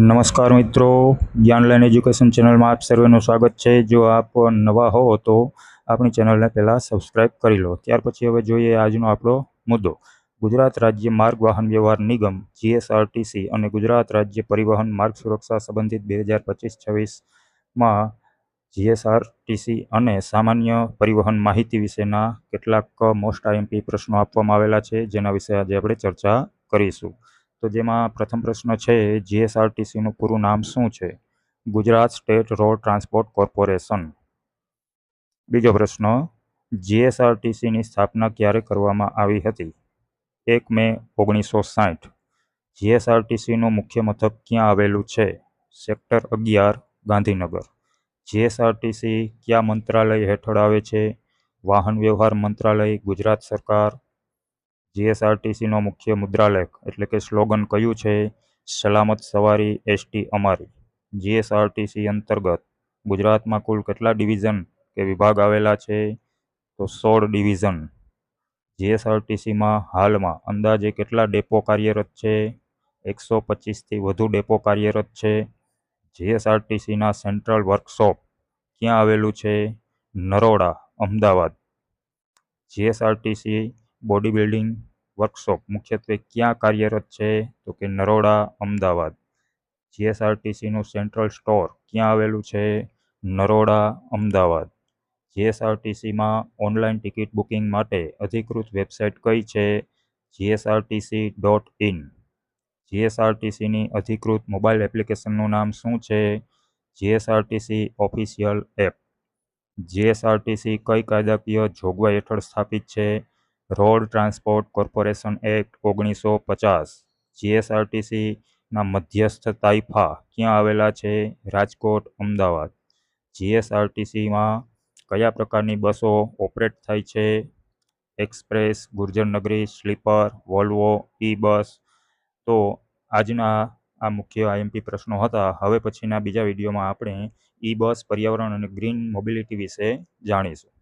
નમસ્કાર મિત્રો, જ્ઞાનલાઈન એજ્યુકેશન ચેનલમાં આપ સર્વેનું સ્વાગત છે। જો આપ નવા હો તો આપણી ચેનલને પહેલાં સબસ્ક્રાઇબ કરી લો। ત્યાર પછી હવે જોઈએ આજનો આપણો મુદ્દો। ગુજરાત રાજ્ય માર્ગ વાહન વ્યવહાર નિગમ જીએસઆરટીસી અને ગુજરાત રાજ્ય પરિવહન માર્ગ સુરક્ષા સંબંધિત 2025-26માં જીએસઆરટીસી અને સામાન્ય પરિવહન માહિતી વિશેના કેટલાક મોસ્ટ આઈએમપી પ્રશ્નો આપવામાં આવેલા છે, જેના વિશે આજે આપણે ચર્ચા કરીશું। તો જેમાં પ્રથમ પ્રશ્ન છે, જીએસઆરટીસીનું પૂરું નામ શું છે? Gujarat state road transport corporation. બીજો પ્રશ્ન, જીએસઆરટીસીની સ્થાપના ક્યારે કરવામાં આવી હતી? 1 મે 1960। જીએસઆરટીસીનું મુખ્ય મથક ક્યાં આવેલું છે? સેક્ટર 11, ગાંધીનગર। જીએસઆરટીસી કયા મંત્રાલય હેઠળ આવે છે? વાહન વ્યવહાર મંત્રાલય, ગુજરાત સરકાર। જીએસઆરટીસીનો મુખ્ય મુદ્રાલેખ એટલે કે સ્લોગન કયું છે? સલામત સવારી એસટી અમારી। જીએસઆરટીસી અંતર્ગત ગુજરાતમાં કુલ કેટલા ડિવિઝન કે વિભાગ આવેલા છે? તો 16 ડિવિઝન। જીએસઆરટીસીમાં હાલમાં અંદાજે કેટલા ડેપો કાર્યરત છે? 125થી વધુ ડેપો કાર્યરત છે। જીએસઆરટીસીના સેન્ટ્રલ વર્કશોપ ક્યાં આવેલું છે? Naroda, Ahmedabad. GSRTC body building workshop મુખ્યત્વે ક્યાં કાર્યરત છે? તો કે નરોડા, અમદાવાદ। જીએસઆરટીસીનું સેન્ટ્રલ સ્ટોર ક્યાં આવેલું છે? નરોડા, અમદાવાદ। જીએસઆરટીસીમાં ઓનલાઈન ટિકિટ બુકિંગ માટે અધિકૃત વેબસાઇટ કઈ છે? GSRTC.in। જીએસઆરટીસીની અધિકૃત મોબાઈલ એપ્લિકેશનનું નામ શું છે? GSRTC official app. જીએસઆરટીસી કઈ કાયદાકીય જોગવાઈ હેઠળ સ્થાપિત છે? Road transport corporation act 1950। જીએસઆરટીસીના મધ્યસ્થ તાઇફા ક્યાં આવેલા છે? રાજકોટ, અમદાવાદ। જીએસઆરટીસીમાં કયા પ્રકારની બસો ઓપરેટ થાય છે? એક્સપ્રેસ, ગુર્જરનગરી, સ્લીપર, વોલ્વો, ઈ બસ। તો આજના આ મુખ્ય આઈએમપી પ્રશ્નો હતા। હવે પછીના બીજા વિડીયોમાં આપણે ઈ બસ, પર્યાવરણ અને ગ્રીન મોબિલિટી વિશે જાણીશું।